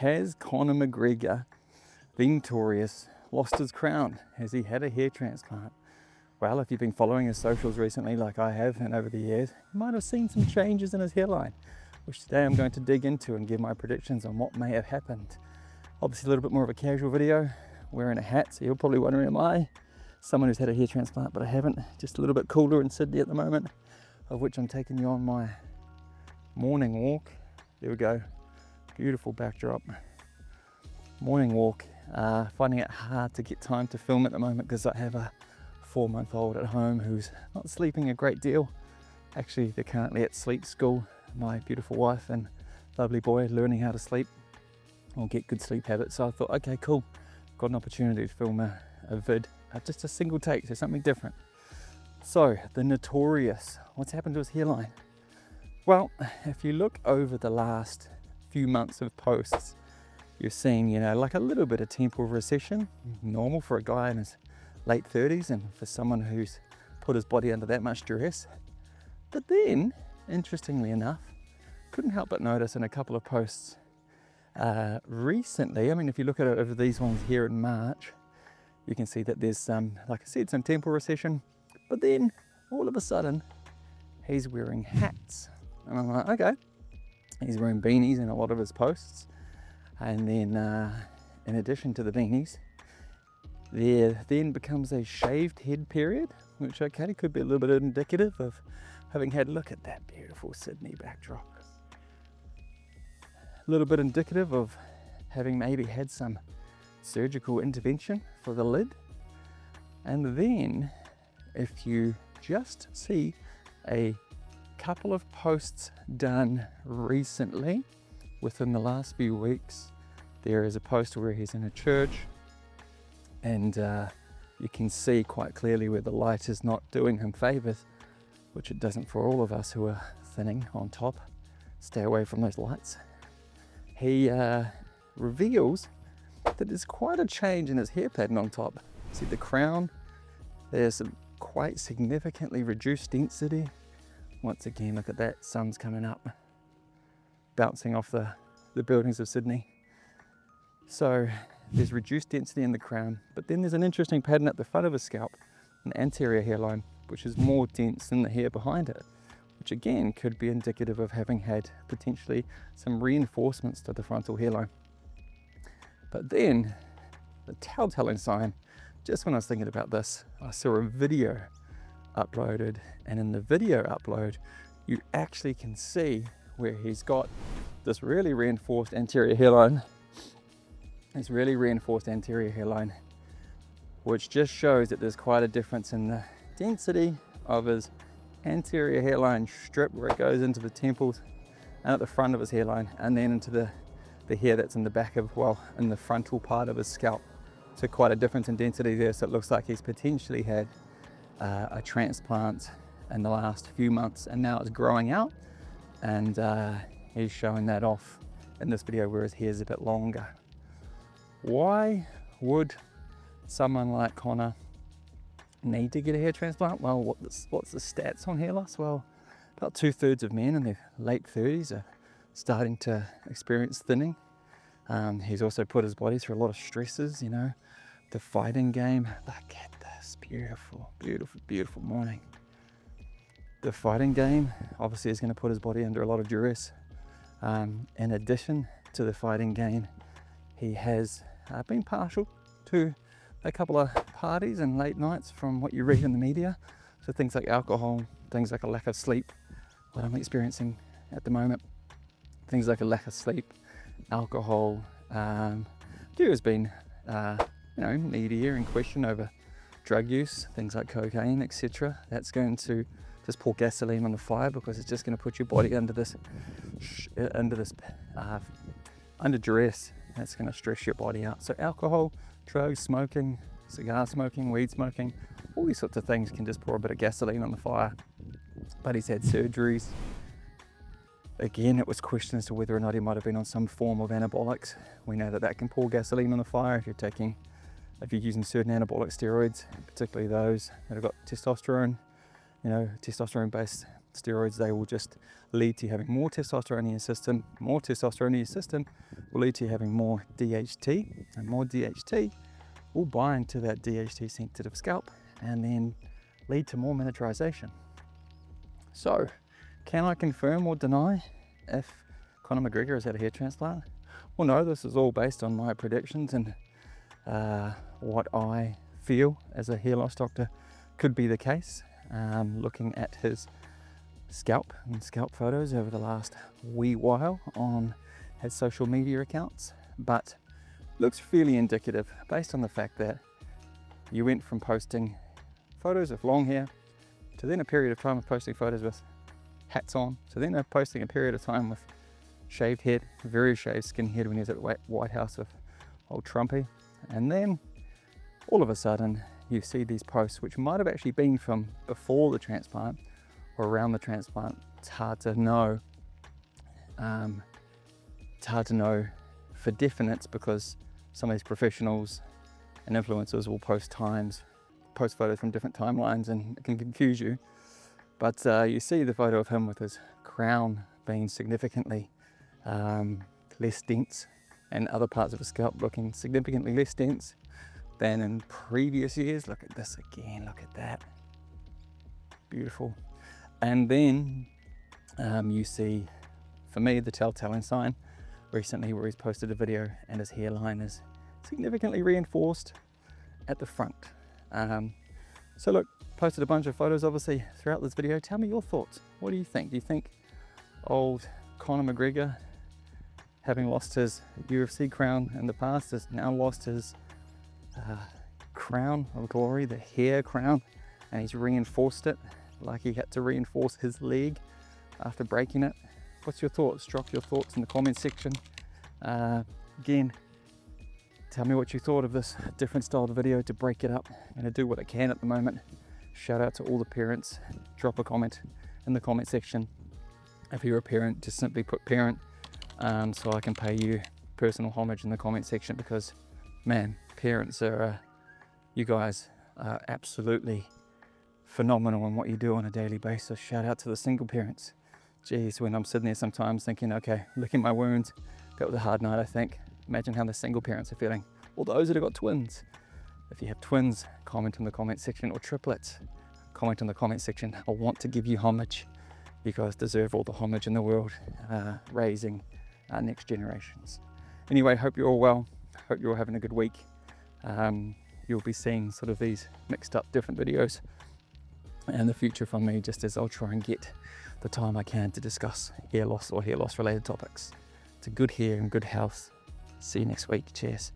Has Conor McGregor, the notorious, lost his crown? Has he had a hair transplant? Well, if you've been following his socials recently, like I have, and over the years, you might have seen some changes in his hairline, which today I'm going to dig into and give my predictions on what may have happened. Obviously a little bit more of a casual video, wearing a hat, so you're probably wondering, am I someone who's had a hair transplant? But I haven't. Just a little bit cooler in Sydney at the moment, of which I'm taking you on my morning walk. There we go, beautiful backdrop. Morning walk. Finding it hard to get time to film at the moment because I have a 4-month-old at home who's not sleeping a great deal. Actually, they're currently at sleep school. My beautiful wife and lovely boy learning how to sleep or get good sleep habits. So I thought, okay, cool. Got an opportunity to film a vid, just a single take, so something different. So, the notorious, what's happened to his hairline? Well, if you look over the last few months of posts, you're seeing, like a little bit of temporal recession, normal for a guy in his late 30s and for someone who's put his body under that much duress. But then, interestingly enough, couldn't help but notice in a couple of posts recently, if you look at it over these ones here in March, you can see that there's some, like I said, some temporal recession, but then all of a sudden, he's wearing hats. And I'm like, okay, he's wearing beanies in a lot of his posts. And then in addition to the beanies, there then becomes a shaved head period, which okay, could be a little bit indicative of having had a look at that beautiful Sydney backdrop. A little bit indicative of having maybe had some surgical intervention for the lid. And then if you just see a couple of posts done recently within the last few weeks, there is a post where he's in a church and you can see quite clearly where the light is not doing him favors, which it doesn't for all of us who are thinning on top. Stay away from those lights. He reveals that there's quite a change in his hair pattern on top. See the crown, there's some quite significantly reduced density. Once again, look at that, sun's coming up, bouncing off the buildings of Sydney. So there's reduced density in the crown, but then there's an interesting pattern at the front of his scalp, an anterior hairline, which is more dense than the hair behind it, which again could be indicative of having had potentially some reinforcements to the frontal hairline. But then the telltale sign, just when I was thinking about this, I saw a video uploaded, and in the video upload you actually can see where he's got this really reinforced anterior hairline, which just shows that there's quite a difference in the density of his anterior hairline strip where it goes into the temples and at the front of his hairline, and then into the hair that's in the back of, in the frontal part of his scalp. So quite a difference in density there. So it looks like he's potentially had a transplant in the last few months, and now it's growing out, and he's showing that off in this video where his hair's a bit longer. Why would someone like Conor need to get a hair transplant? Well, what's the stats on hair loss? Well, about 2/3 of men in their late 30s are starting to experience thinning. He's also put his body through a lot of stresses, the fighting game. Look at this beautiful, beautiful, beautiful morning. The fighting game obviously is going to put his body under a lot of duress. In addition to the fighting game, he has been partial to a couple of parties and late nights from what you read in the media. So things like alcohol, things like a lack of sleep, what I'm experiencing at the moment. Things like a lack of sleep, alcohol. There has been, media in question over drug use, things like cocaine, etc. That's going to just pour gasoline on the fire, because it's just going to put your body under duress. That's going to stress your body out. So alcohol, drugs, smoking, cigar smoking, weed smoking, all these sorts of things can just pour a bit of gasoline on the fire. But he's had surgeries. Again, it was questioned as to whether or not he might have been on some form of anabolics. We know that can pour gasoline on the fire if you're using certain anabolic steroids, particularly those that have got testosterone, testosterone-based Steroids, they will just lead to having more testosterone in your system. More testosterone in your system will lead to having more DHT, and more DHT will bind to that DHT sensitive scalp and then lead to more miniaturization. So, can I confirm or deny if Conor McGregor has had a hair transplant? Well, no, this is all based on my predictions and what I feel as a hair loss doctor could be the case, looking at his scalp and scalp photos over the last wee while on his social media accounts, but looks fairly indicative based on the fact that you went from posting photos of long hair to then a period of time of posting photos with hats on, to then posting a period of time with shaved head, very shaved skin head when he was at White House with old Trumpy, and then all of a sudden you see these posts which might have actually been from before the transplant or around the transplant. It's hard to know. It's hard to know for definite because some of these professionals and influencers will post photos from different timelines and it can confuse you. But you see the photo of him with his crown being significantly less dense and other parts of his scalp looking significantly less dense than in previous years. Look at this again, look at that. Beautiful. And then you see, for me, the telltale sign recently where he's posted a video and his hairline is significantly reinforced at the front. So look, posted a bunch of photos obviously throughout this video. Tell me your thoughts. What do you think? Do you think old Conor McGregor, having lost his UFC crown in the past, has now lost his crown of glory, the hair crown, and he's reinforced it like he had to reinforce his leg after breaking it? What's your thoughts? Drop your thoughts in the comment section. Again, tell me what you thought of this different styled video to break it up. I'm going to do what I can at the moment. Shout out to all the parents. Drop a comment in the comment section. If you're a parent, just simply put parent, so I can pay you personal homage in the comment section, because man, parents are, you guys are absolutely phenomenal in what you do on a daily basis. Shout out to the single parents. Geez, when I'm sitting there sometimes thinking, okay, licking my wounds, that was a hard night, I think. Imagine how the single parents are feeling. Or those that have got twins. If you have twins, comment in the comment section, or triplets, comment in the comment section. I want to give you homage. You guys deserve all the homage in the world, raising our next generations. Anyway, hope you're all well. Hope you're all having a good week. You'll be seeing sort of these mixed up different videos in the future from me, just as I'll try and get the time I can to discuss hair loss or hair loss related topics. To good hair and good health. See you next week. Cheers.